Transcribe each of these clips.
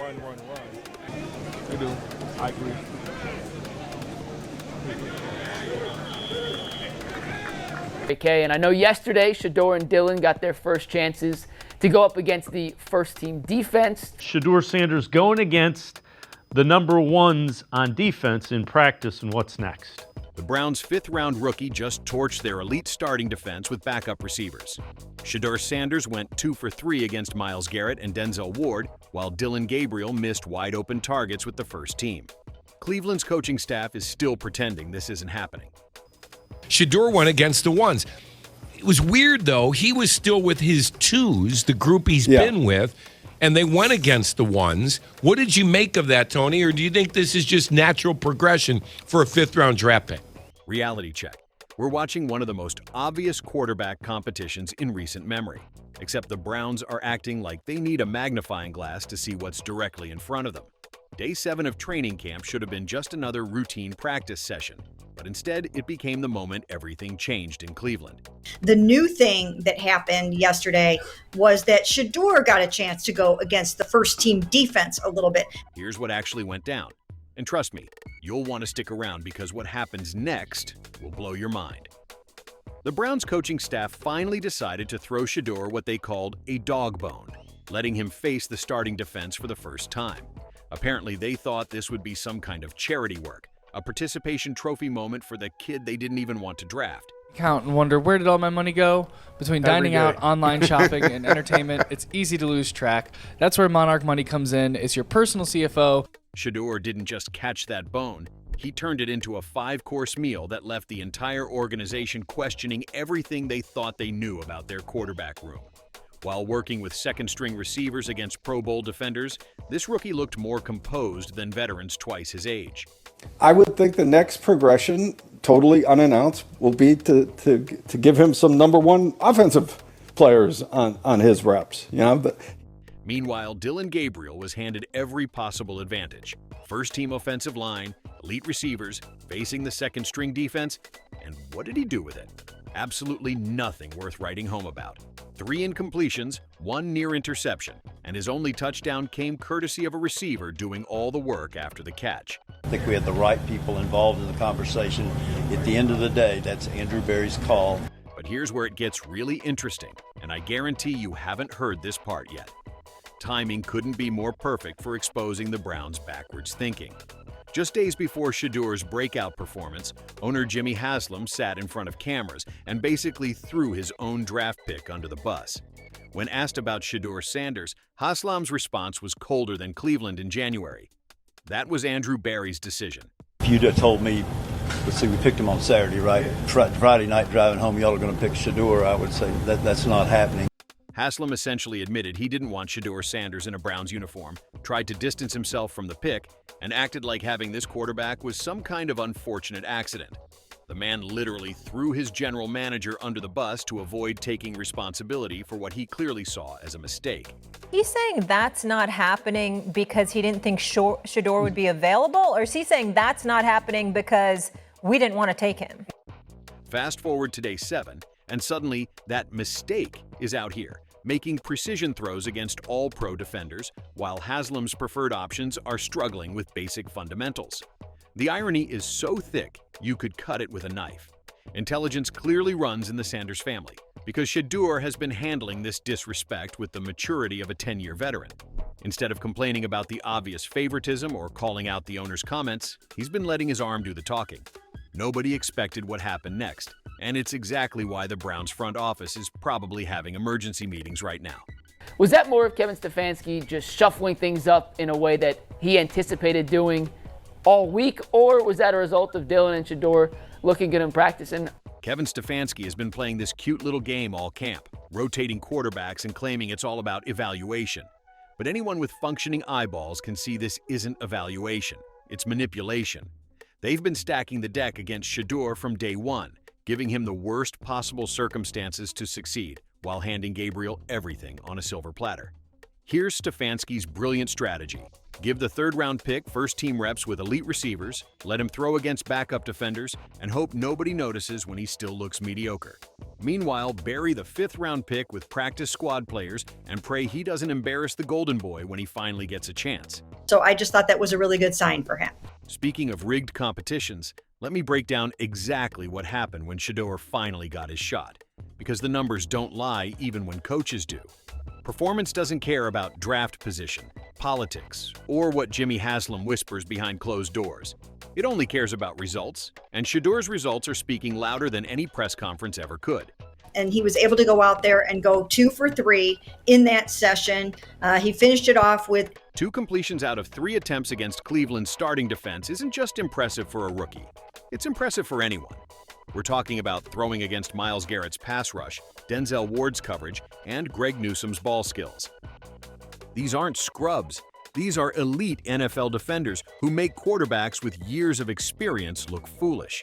run. They do. I agree. And I know yesterday Shedeur and Dillon got their first chances to go up against the first team defense. Shedeur Sanders going against the number ones on defense in practice, and what's next? The Browns' fifth-round rookie just torched their elite starting defense with backup receivers. Shedeur Sanders went 2 for 3 against Myles Garrett and Denzel Ward, while Dillon Gabriel missed wide-open targets with the first team. Cleveland's coaching staff is still pretending this isn't happening. Shedeur went against the ones. It was weird, though. He was still with his twos, the group he's been with, and they went against the ones. What did you make of that, Tony? Or do you think this is just natural progression for a fifth-round draft pick? Reality check. We're watching one of the most obvious quarterback competitions in recent memory, except the Browns are acting like they need a magnifying glass to see what's directly in front of them. Day 7 of training camp should have been just another routine practice session, but instead it became the moment everything changed in Cleveland. The new thing that happened yesterday was that Shedeur got a chance to go against the first team defense a little bit. Here's what actually went down. And trust me, you'll want to stick around because what happens next will blow your mind. The Browns coaching staff finally decided to throw Shedeur what they called a dog bone, letting him face the starting defense for the first time. Apparently, they thought this would be some kind of charity work, a participation trophy moment for the kid they didn't even want to draft. Count and wonder, where did all my money go? Between dining out, online shopping, and entertainment, it's easy to lose track. That's where Monarch Money comes in. It's your personal CFO. Shedeur didn't just catch that bone. He turned it into a 5-course meal that left the entire organization questioning everything they thought they knew about their quarterback room. While working with second-string receivers against Pro Bowl defenders, this rookie looked more composed than veterans twice his age. I would think the next progression, totally unannounced, will be to give him some number one offensive players on his reps. Meanwhile, Dillon Gabriel was handed every possible advantage. First-team offensive line, elite receivers, facing the second-string defense, and what did he do with it? Absolutely nothing worth writing home about. 3 incompletions, 1 near interception, and his only touchdown came courtesy of a receiver doing all the work after the catch. I think we had the right people involved in the conversation. At the end of the day, that's Andrew Berry's call. But here's where it gets really interesting, and I guarantee you haven't heard this part yet. Timing couldn't be more perfect for exposing the Browns' backwards thinking. Just days before Shedeur's breakout performance, owner Jimmy Haslam sat in front of cameras and basically threw his own draft pick under the bus. When asked about Shedeur Sanders, Haslam's response was colder than Cleveland in January. That was Andrew Berry's decision. If you'd have told me, let's see, we picked him on Saturday, right? Friday night driving home, y'all are going to pick Shedeur, I would say that's not happening. Haslam essentially admitted he didn't want Shedeur Sanders in a Browns uniform, tried to distance himself from the pick, and acted like having this quarterback was some kind of unfortunate accident. The man literally threw his general manager under the bus to avoid taking responsibility for what he clearly saw as a mistake. He's saying that's not happening because he didn't think Shedeur would be available, or is he saying that's not happening because we didn't want to take him? Fast forward to day 7, and suddenly that mistake is out here, making precision throws against all pro defenders, while Haslam's preferred options are struggling with basic fundamentals. The irony is so thick, you could cut it with a knife. Intelligence clearly runs in the Sanders family, because Shedeur has been handling this disrespect with the maturity of a 10-year veteran. Instead of complaining about the obvious favoritism or calling out the owner's comments, he's been letting his arm do the talking. Nobody expected what happened next, and it's exactly why the Browns front office is probably having emergency meetings right now. Was that more of Kevin Stefanski just shuffling things up in a way that he anticipated doing all week, or was that a result of Dillon and Shedeur looking good in practice? And Kevin Stefanski has been playing this cute little game all camp, rotating quarterbacks and claiming it's all about evaluation. But anyone with functioning eyeballs can see this isn't evaluation, it's manipulation. They've been stacking the deck against Shedeur from day 1, giving him the worst possible circumstances to succeed, while handing Gabriel everything on a silver platter. Here's Stefanski's brilliant strategy. Give the third-round pick first-team reps with elite receivers, let him throw against backup defenders, and hope nobody notices when he still looks mediocre. Meanwhile, bury the fifth-round pick with practice squad players and pray he doesn't embarrass the Golden Boy when he finally gets a chance. So I just thought that was a really good sign for him. Speaking of rigged competitions, let me break down exactly what happened when Shedeur finally got his shot, because the numbers don't lie even when coaches do. Performance doesn't care about draft position, politics, or what Jimmy Haslam whispers behind closed doors. It only cares about results, and Shedeur's results are speaking louder than any press conference ever could. And he was able to go out there and go 2 for 3 in that session. He finished it off with 2 completions out of 3 attempts against Cleveland's starting defense isn't just impressive for a rookie. It's impressive for anyone. We're talking about throwing against Myles Garrett's pass rush, Denzel Ward's coverage, and Greg Newsome's ball skills. These aren't scrubs. These are elite NFL defenders who make quarterbacks with years of experience look foolish.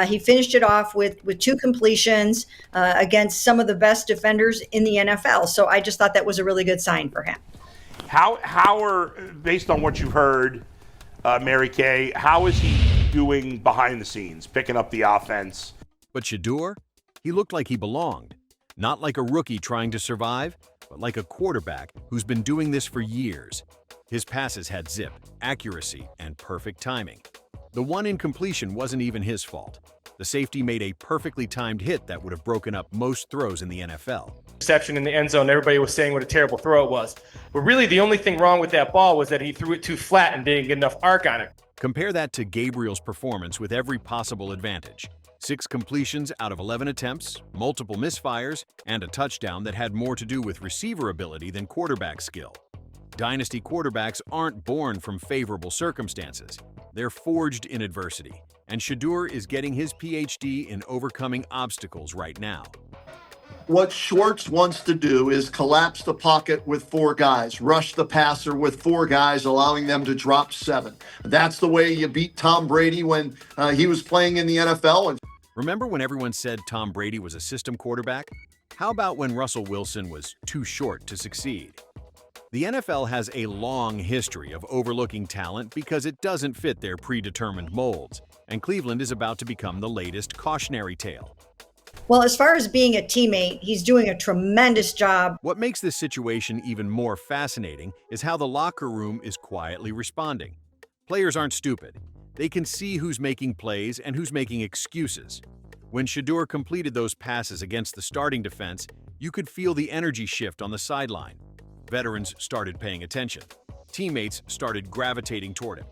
He finished it off with 2 completions against some of the best defenders in the NFL. So I just thought that was a really good sign for him. How are, based on what you've heard, Mary Kay, how is he doing behind the scenes, picking up the offense? But Shedeur, he looked like he belonged. Not like a rookie trying to survive, but like a quarterback who's been doing this for years. His passes had zip, accuracy, and perfect timing. The one incompletion wasn't even his fault. The safety made a perfectly timed hit that would have broken up most throws in the NFL. Reception in the end zone, everybody was saying what a terrible throw it was. But really the only thing wrong with that ball was that he threw it too flat and didn't get enough arc on it. Compare that to Gabriel's performance with every possible advantage. 6 completions out of 11 attempts, multiple misfires, and a touchdown that had more to do with receiver ability than quarterback skill. Dynasty quarterbacks aren't born from favorable circumstances. They're forged in adversity, and Shedeur is getting his PhD in overcoming obstacles right now. What Schwartz wants to do is collapse the pocket with 4 guys, rush the passer with 4 guys, allowing them to drop 7. That's the way you beat Tom Brady when he was playing in the NFL. Remember when everyone said Tom Brady was a system quarterback? How about when Russell Wilson was too short to succeed? The NFL has a long history of overlooking talent because it doesn't fit their predetermined molds, and Cleveland is about to become the latest cautionary tale. Well, as far as being a teammate, he's doing a tremendous job. What makes this situation even more fascinating is how the locker room is quietly responding. Players aren't stupid. They can see who's making plays and who's making excuses. When Shedeur completed those passes against the starting defense, you could feel the energy shift on the sideline. Veterans started paying attention. Teammates started gravitating toward him.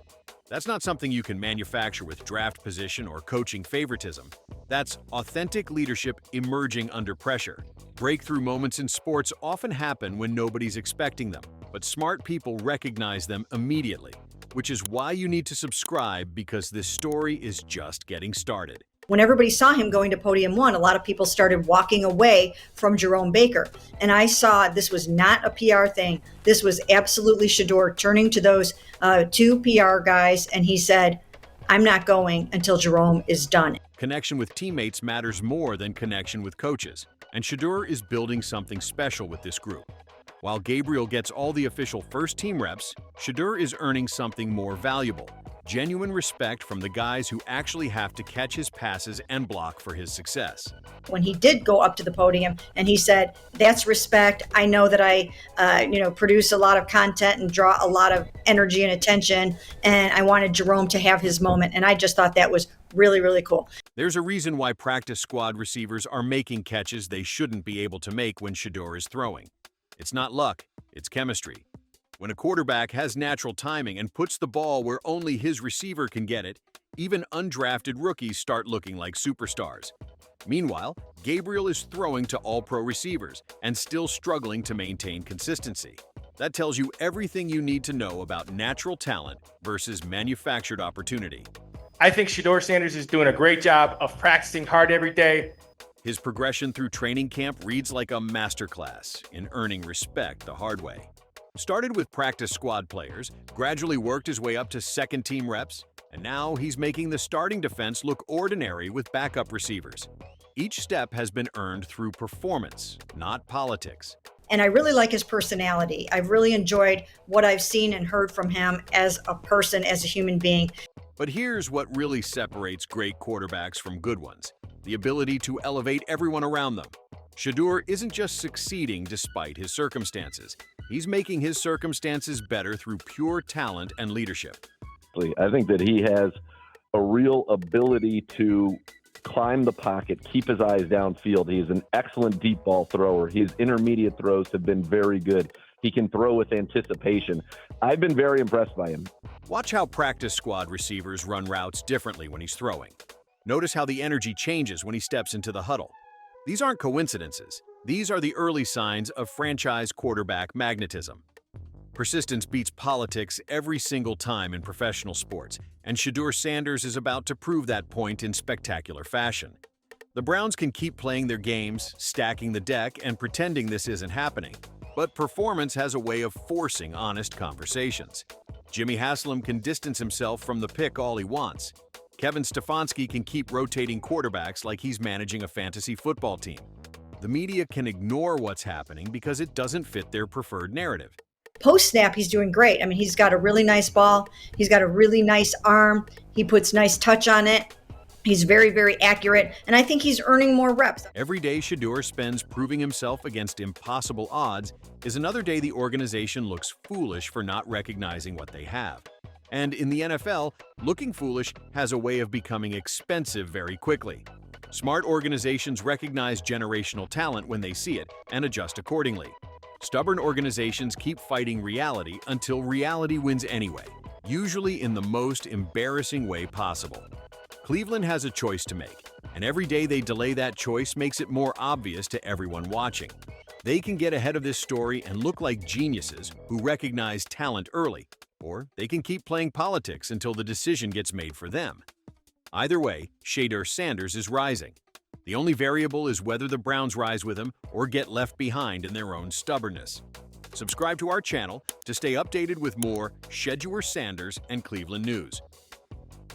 That's not something you can manufacture with draft position or coaching favoritism. That's authentic leadership emerging under pressure. Breakthrough moments in sports often happen when nobody's expecting them, but smart people recognize them immediately, which is why you need to subscribe, because this story is just getting started. When everybody saw him going to podium 1, a lot of people started walking away from Jerome Baker. And I saw this was not a PR thing. This was absolutely Shedeur turning to those 2 PR guys, and he said, I'm not going until Jerome is done. Connection with teammates matters more than connection with coaches, and Shedeur is building something special with this group. While Gabriel gets all the official first-team reps, Shedeur is earning something more valuable: genuine respect from the guys who actually have to catch his passes and block for his success. When he did go up to the podium and he said, that's respect. I know that I produce a lot of content and draw a lot of energy and attention, and I wanted Jerome to have his moment. And I just thought that was really, really cool. There's a reason why practice squad receivers are making catches they shouldn't be able to make when Shedeur is throwing. It's not luck, it's chemistry. When a quarterback has natural timing and puts the ball where only his receiver can get it, even undrafted rookies start looking like superstars. Meanwhile, Gabriel is throwing to all-pro receivers and still struggling to maintain consistency. That tells you everything you need to know about natural talent versus manufactured opportunity. I think Shedeur Sanders is doing a great job of practicing hard every day. His progression through training camp reads like a masterclass in earning respect the hard way. Started with practice squad players, gradually worked his way up to second-team reps, and now he's making the starting defense look ordinary with backup receivers. Each step has been earned through performance, not politics. And I really like his personality. I've really enjoyed what I've seen and heard from him as a person, as a human being. But here's what really separates great quarterbacks from good ones: the ability to elevate everyone around them. Shedeur isn't just succeeding despite his circumstances. He's making his circumstances better through pure talent and leadership. I think that he has a real ability to climb the pocket, keep his eyes downfield. He's an excellent deep ball thrower. His intermediate throws have been very good. He can throw with anticipation. I've been very impressed by him. Watch how practice squad receivers run routes differently when he's throwing. Notice how the energy changes when he steps into the huddle. These aren't coincidences. These are the early signs of franchise quarterback magnetism. Persistence beats politics every single time in professional sports, and Shedeur Sanders is about to prove that point in spectacular fashion. The Browns can keep playing their games, stacking the deck, and pretending this isn't happening. But performance has a way of forcing honest conversations. Jimmy Haslam can distance himself from the pick all he wants. Kevin Stefanski can keep rotating quarterbacks like he's managing a fantasy football team. The media can ignore what's happening because it doesn't fit their preferred narrative. Post-snap, he's doing great. I mean, he's got a really nice ball. He's got a really nice arm. He puts nice touch on it. He's very, very accurate, and I think he's earning more reps. Every day Shedeur spends proving himself against impossible odds is another day the organization looks foolish for not recognizing what they have. And in the NFL, looking foolish has a way of becoming expensive very quickly. Smart organizations recognize generational talent when they see it and adjust accordingly. Stubborn organizations keep fighting reality until reality wins anyway, usually in the most embarrassing way possible. Cleveland has a choice to make, and every day they delay that choice makes it more obvious to everyone watching. They can get ahead of this story and look like geniuses who recognize talent early, or they can keep playing politics until the decision gets made for them. Either way, Shedeur Sanders is rising. The only variable is whether the Browns rise with him or get left behind in their own stubbornness. Subscribe to our channel to stay updated with more Shedeur Sanders and Cleveland news.